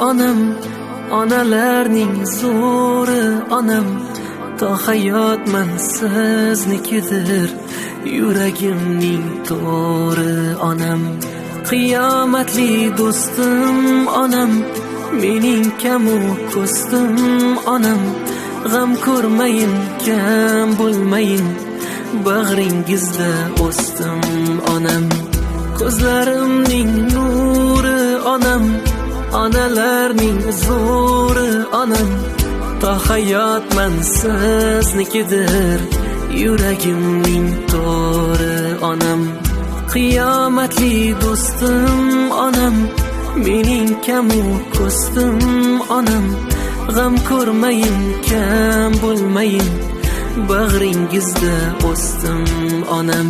onam, onalarning zo'ri onam, to hayotman siznikidir, yuragimning to'ri onam. Qiyomatli do'stim onam, mening kamu ko'stim onam. G'am ko'rmayin, kam bo'lmayin, bag'ringizda o'stim onam. Ko'zlarimning nuri onam, onalarning zo'ri onam, to hayotman siznikidir, yuragimning to'ri onam. Qiyomatli do'stim onam, mening kamu ko'stim onam. G'am ko'rmayin, kam bo'lmayin, bag'ringizda o'stim onam.